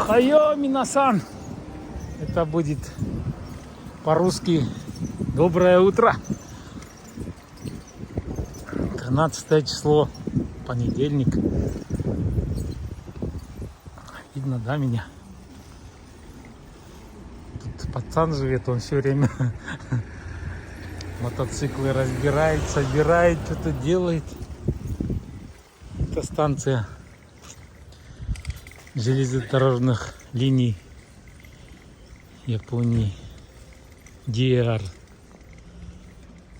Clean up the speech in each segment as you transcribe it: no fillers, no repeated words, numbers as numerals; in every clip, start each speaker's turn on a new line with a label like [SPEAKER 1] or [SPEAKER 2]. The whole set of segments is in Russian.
[SPEAKER 1] Хайо, Минасан! Это будет по-русски доброе утро. 13 число, понедельник. Видно, да, меня? Тут пацан живет, он все время мотоциклы разбирает, собирает, что-то делает. Это станция железнодорожных линий Японии, DR.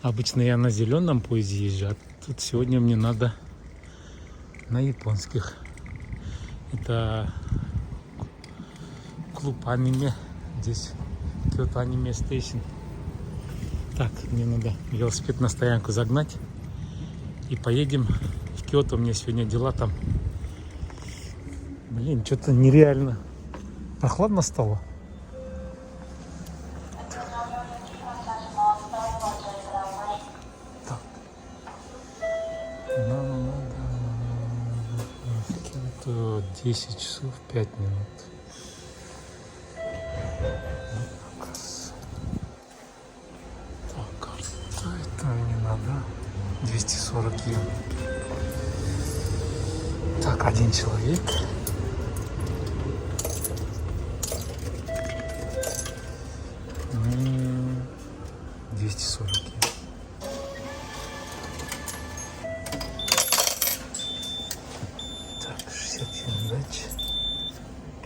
[SPEAKER 1] Обычно я на зеленом поезде езжу, а тут сегодня мне надо на японских. Это клуб аниме, здесь Кёто аниме стейшн. Так, мне надо велосипед на стоянку загнать и поедем в Кёто. У меня сегодня дела там. Блин, что-то нереально прохладно стало. Так. Нам надо в Кёто 10 часов 5 минут. Так, это не надо. 240 йен. Так, один человек. 240 йен. Так, 60 йен дача.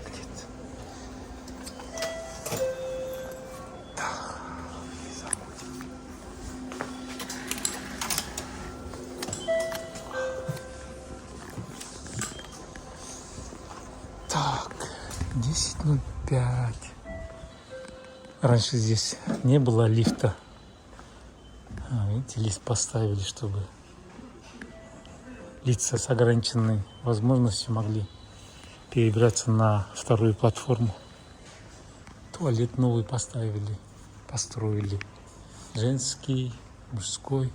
[SPEAKER 1] Где-то. Так, не забудем. Так, 10:05. Раньше здесь не было лифта. Видите, лифт поставили, чтобы лица с ограниченной возможностью могли перебираться на вторую платформу. Туалет новый поставили, построили. Женский, мужской.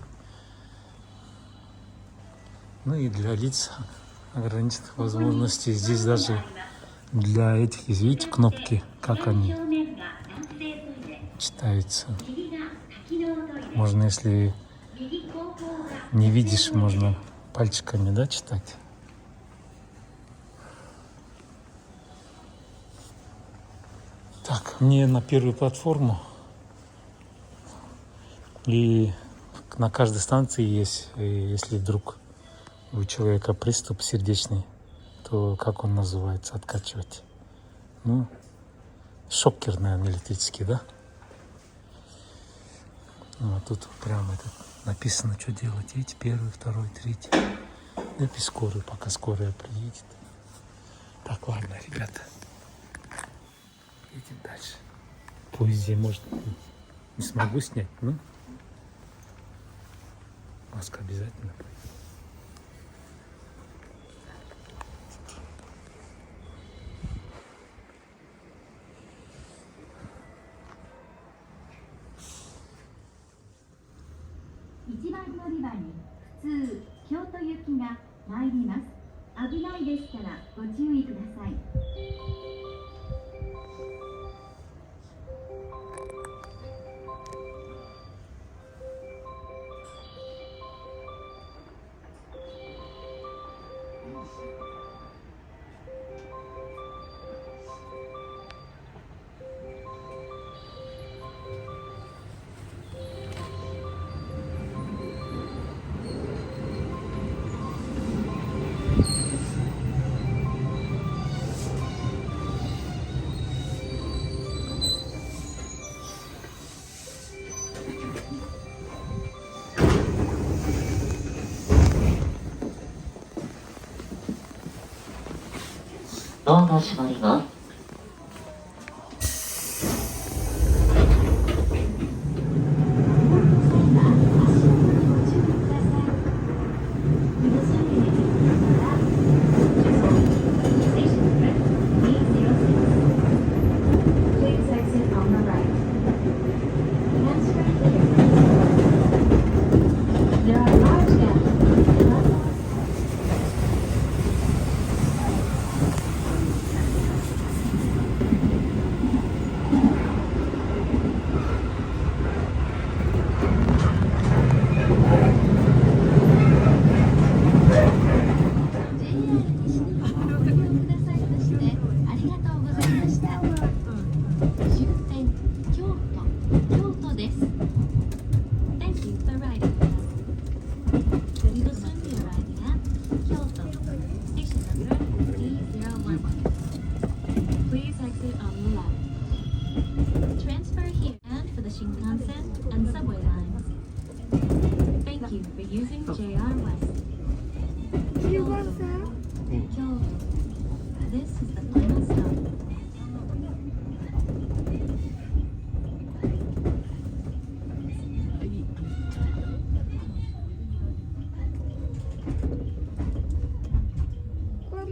[SPEAKER 1] Ну и для лиц ограниченных возможностей. Здесь даже для этих, видите, кнопки, как они читаются. Можно, если не видишь, можно пальчиками, да, читать. Так, мне на первую платформу. И на каждой станции есть, если вдруг у человека приступ сердечный, то как он называется, откачивать? Ну, шокер, наверное, электрический, да? Ну, а тут прямо это написано, что делать. Видите, первый, второй, третий. Ну, и скорую, пока скорая приедет. Так, ладно, ребята. Едем дальше. В поезде, может, не смогу снять, ну. Маска обязательно.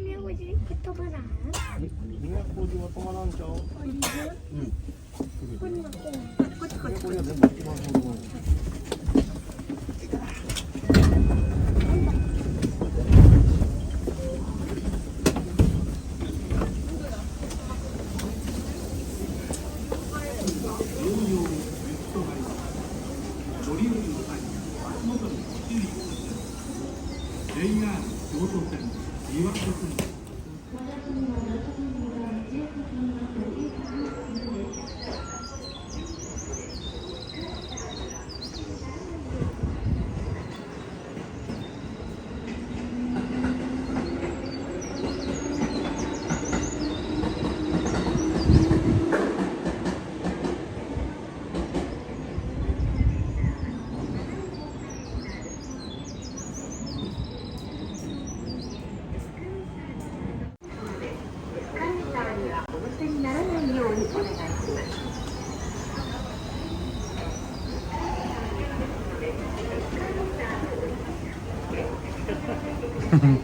[SPEAKER 2] 宮古島止まらん？
[SPEAKER 3] 宮古島止まらんちゃう？
[SPEAKER 2] こっちこっちこっちこっち。
[SPEAKER 3] 宮古島全部一番止まる。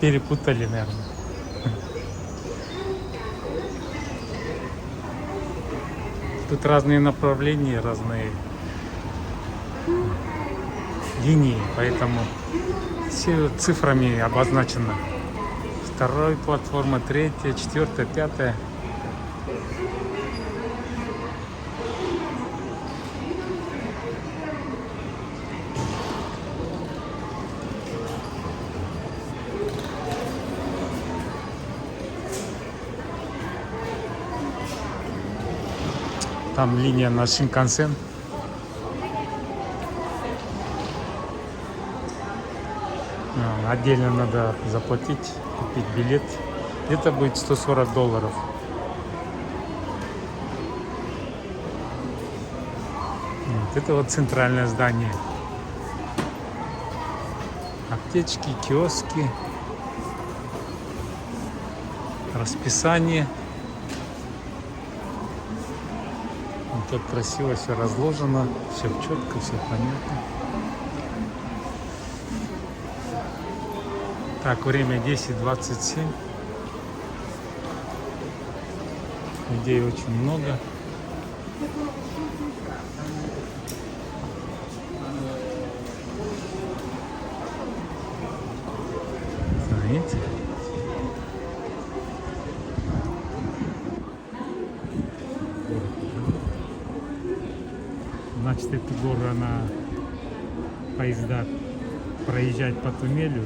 [SPEAKER 1] Перепутали, наверное. Тут разные направления, разные линии, поэтому все цифрами обозначено. Вторая платформа, третья, четвертая, пятая. Там линия на Шинкансен. Отдельно надо заплатить, купить билет. Где-то будет $140. Вот это вот центральное здание. Аптечки, киоски, расписание. Вот так красиво все разложено, все четко, все понятно. Так, время 10:27. Людей очень много. Знаете? Значит, эту гору на поезда проезжать по туннелю.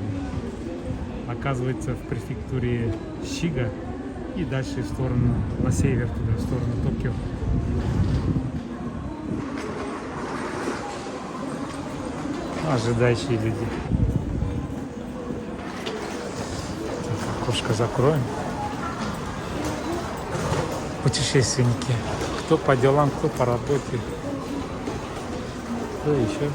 [SPEAKER 1] Оказывается, в префектуре Шига и дальше в сторону, на север туда, в сторону Токио. Ожидающие люди. Так, окошко закроем. Путешественники. Кто по делам, кто по работе. Кто еще?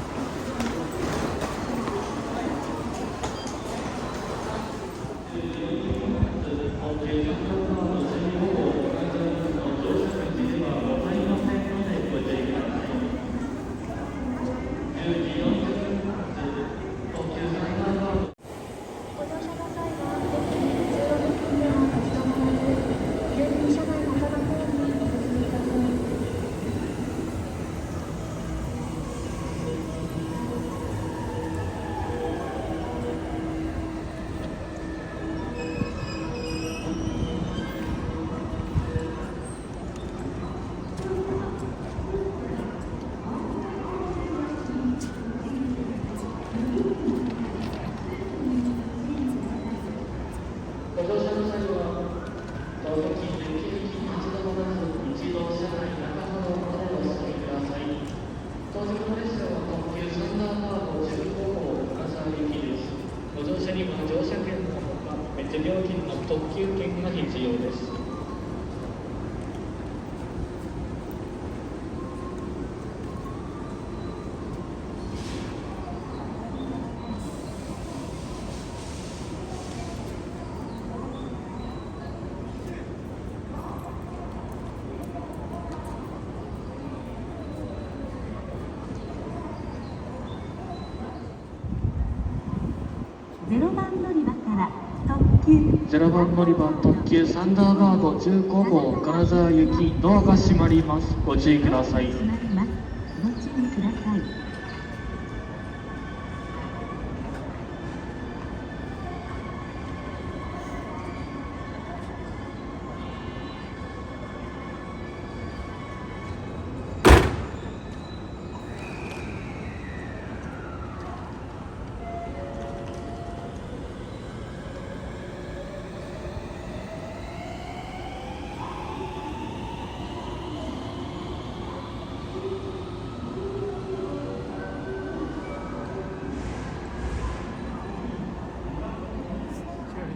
[SPEAKER 4] 0番乗り場特急サンダーバード15号金沢行きドアが閉まります。ご注意ください。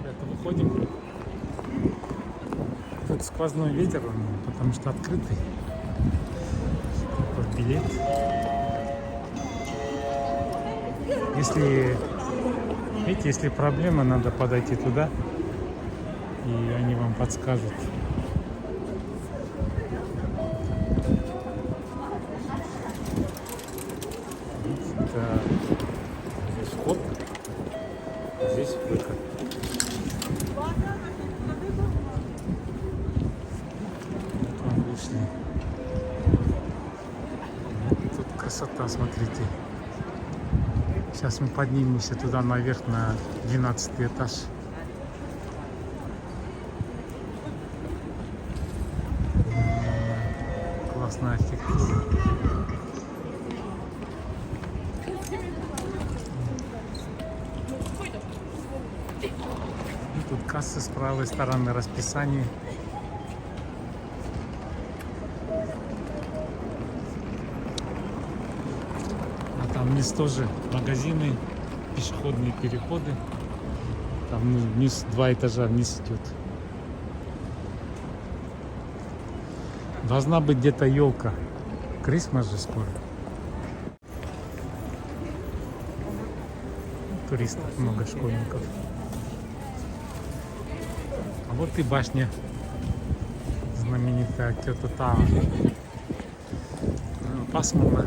[SPEAKER 1] Ребята, выходим. Тут сквозной ветер, потому что открытый. Такой билет. Если, видите, если проблема, надо подойти туда, и они вам подскажут. Видите, это здесь вход, а здесь выход. Вот вам вышли. Тут красота, смотрите. Сейчас мы поднимемся туда наверх на 12 этаж. Классная архитектура. И тут кассы с правой стороны, расписание. А там вниз тоже магазины, пешеходные переходы. Там вниз 2 этажа вниз идет. Должна быть где-то елка. Крисмас же скоро. Туристов много, школьников. А вот и башня знаменитая Кёто Тауэр. Пасмурно.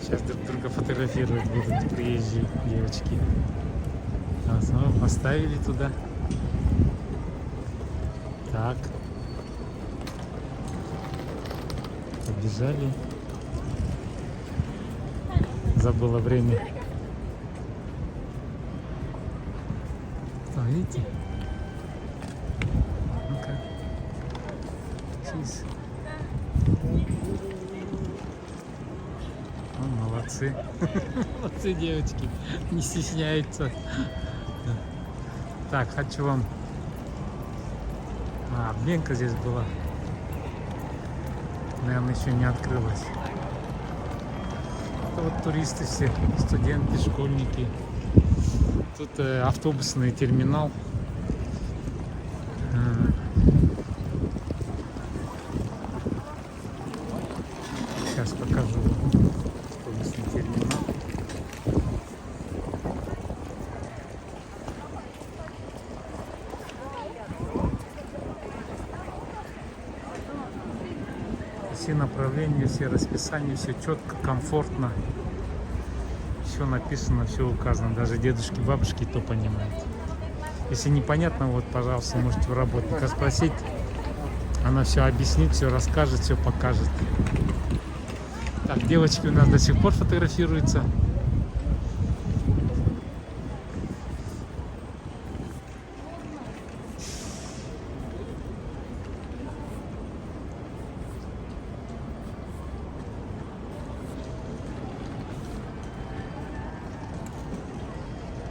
[SPEAKER 1] Сейчас друг друга фотографировать будут приезжие девочки. Поставили туда. Так. Побежали. Забыла время. Что, видите? Ну-ка. Чиз. Молодцы. Молодцы, девочки. Не стесняются. Так, хочу вам... Бленка здесь была. Наверное, еще не открылась. Это вот туристы все, студенты, школьники. Тут автобусный терминал. Сейчас покажу вам автобусный терминал. Все направления, все расписания, все четко, комфортно. Все написано, все указано. Даже дедушки, бабушки то понимают. Если непонятно, вот, пожалуйста, можете у работника спросить. Она все объяснит, все расскажет, все покажет. Так, девочки у нас до сих пор фотографируются.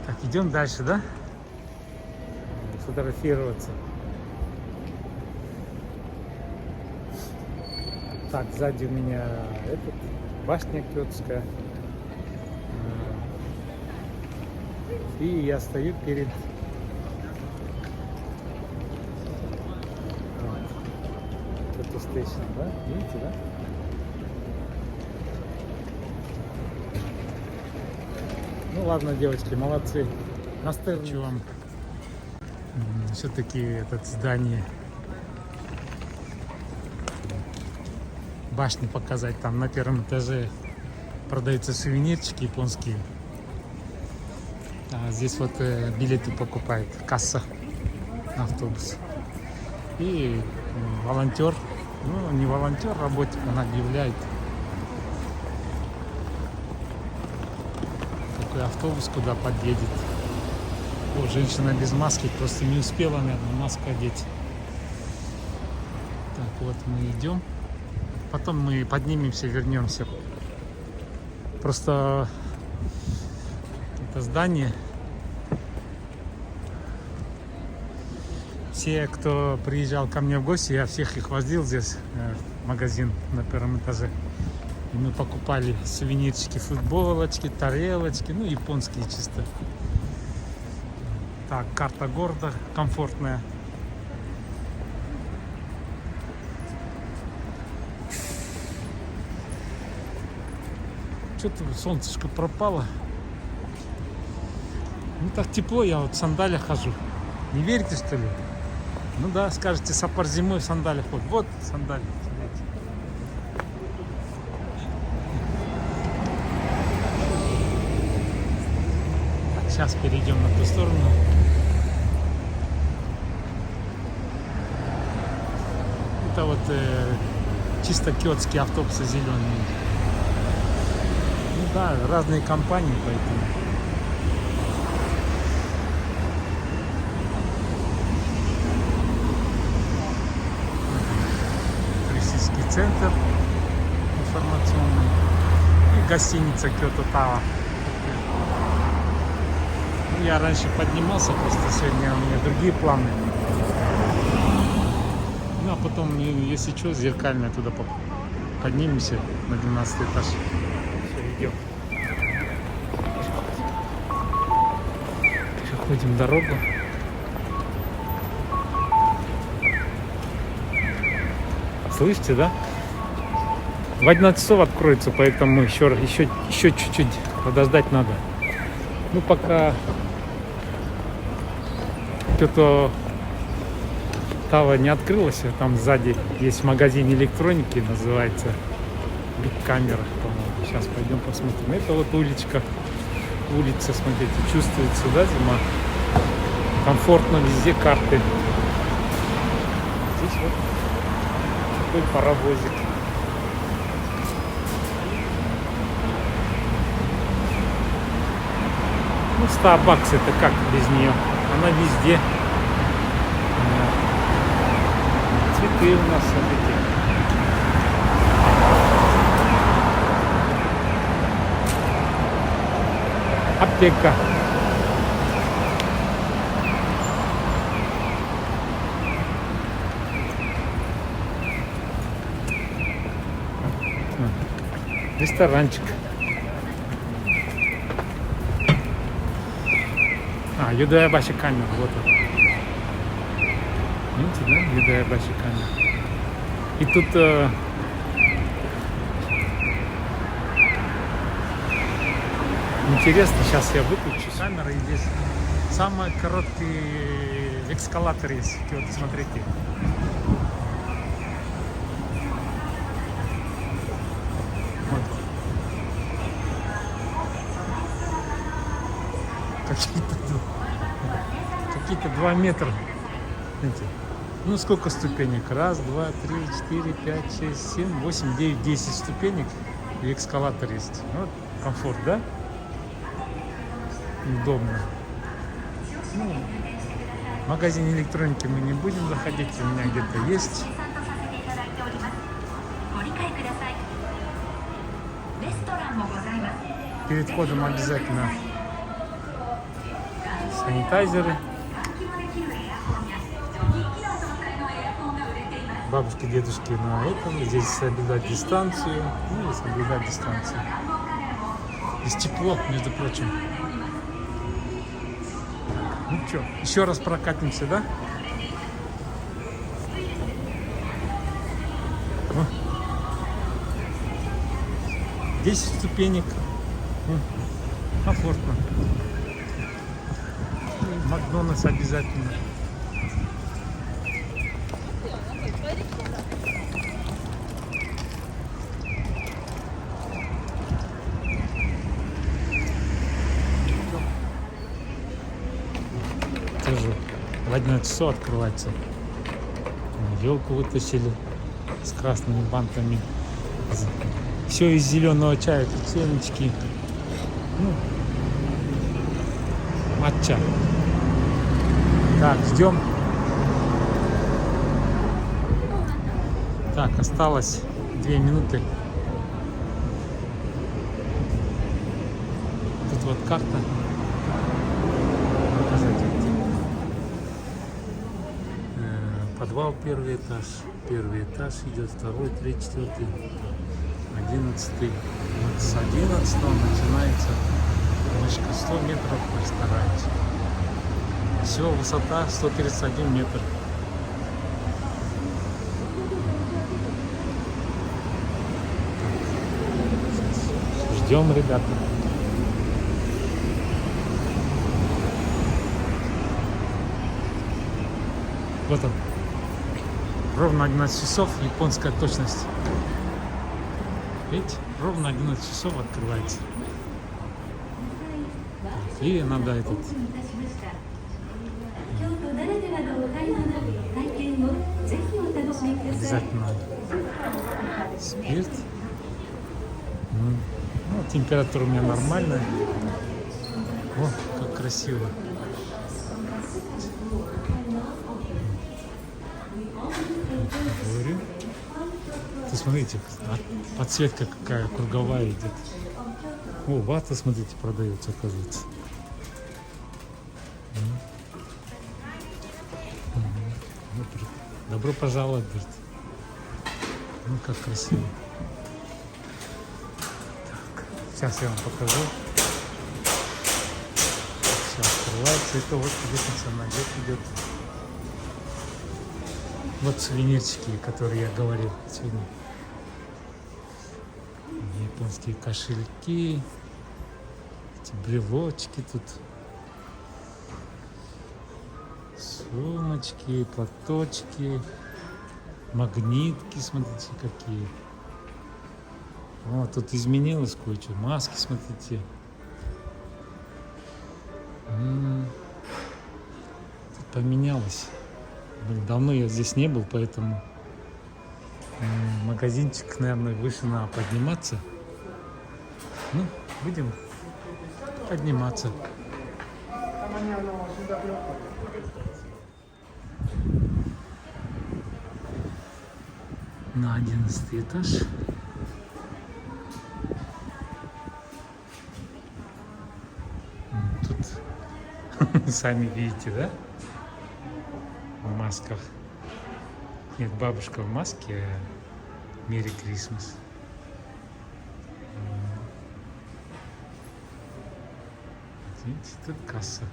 [SPEAKER 1] Так, идем дальше, да? Фотографироваться. Так, сзади у меня башня Кётская. И я стою перед Кёто Стейшн, да? Видите, да? Ну ладно, девочки, молодцы. Хочу вам все-таки это здание, башни показать. Там на первом этаже продаются сувенирчики японские. Здесь вот билеты покупает, касса на автобус. И волонтер, ну не волонтер, работник, он объявляет, какой автобус куда подъедет. О, женщина без маски, просто не успела, наверное, маску одеть. Так, вот мы идем. Потом мы поднимемся, вернемся. Просто это здание. Все, кто приезжал ко мне в гости, я всех их возил здесь, в магазин на первом этаже. И мы покупали сувенирчики, футболочки, тарелочки, ну, японские чисто. Так, карта города комфортная. Что-то солнышко пропало. Ну так тепло, я вот в сандалиях хожу. Не верите, что ли? Ну да, скажете, сапар зимой в сандалиях ходит. Вот сандали, смотрите. Так, сейчас перейдем на ту сторону. Это вот чисто киотские автобусы зеленые. Ну да, разные компании, поэтому. Туристический центр информационный и гостиница Киото Тауэр. Я раньше поднимался, просто сегодня у меня другие планы. Ну а потом, если что, зеркально туда поднимемся на 12 этаж. Все, идем. Переходим дорогу. Слышите, да? В 11 часов откроется, поэтому еще чуть-чуть подождать надо. Ну пока Киото Тауэр не открылась, там сзади есть магазин электроники, называется Big Camera, по-моему. Сейчас пойдем посмотрим. Это вот улица, смотрите, чувствуется, да, зима. Комфортно, везде карты. Здесь вот такой паровозик. Ну, Starbucks это как без нее? Она везде. Цветы у нас, смотрите. Аптека. Ресторанчик. Юдоябаши камера, вот он. Видите, да? Юдоябаши камера. И тут интересно, сейчас я выключу камеру, и здесь самый короткий эскалатор есть. Вот, смотрите. Вот. Какие-то 2 метра. Знаете, ну сколько ступенек? 1, 2, 3, 4, 5, 6, 7, 8, 9, 10 ступенек. И эскалатор есть. Вот комфорт, да? Удобно. Ну, в магазин электроники мы не будем заходить. У меня где-то есть. Перед входом обязательно санитайзеры. Бабушки, дедушки на этом. Здесь соблюдать дистанцию. Ну и соблюдать дистанцию. Здесь тепло, между прочим. Ну что, еще раз прокатимся, да? 10 ступенек. Комфортно. Макдональдс обязательно. тоже в 11 часов открывается. Елку вытащили с красными бантами. Все из зеленого чая, тут семечки. Ну, матча. Так, ждем. Так, осталось 2 минуты. Тут вот карта. Показать. Подвал первый этаж. Первый этаж идет, второй, третий, четвертый, 11-й. Вот с 11-го начинается вышка 100 метров в ресторане. Все, высота 131 метр. Ждем, ребята. Вот он. Ровно 11 часов, японская точность. Видите? Ровно 11 часов открывается. И надо этот... Обязательно спирт. Ну, температура у меня нормальная. О, как красиво. Говорю. Ты смотрите, подсветка какая круговая идет. О, вата, смотрите, продается, оказывается. Добро пожаловать, говорит. Ну, как красиво. Так, сейчас я вам покажу. Все открывается. Это вот лестница наверх идет. Вот сувенирчики, которые я говорил сегодня. Японские кошельки, эти брелочки тут, сумочки, платочки, магнитки, смотрите какие. Вот тут изменилось кое-что, маски, смотрите. Тут поменялось. Давно я здесь не был, поэтому магазинчик, наверное, выше надо подниматься. Ну, будем подниматься. На 11-й этаж. Тут сами видите, да? В масках. Нет, бабушка в маске. Merry Christmas. Видите, тут касса.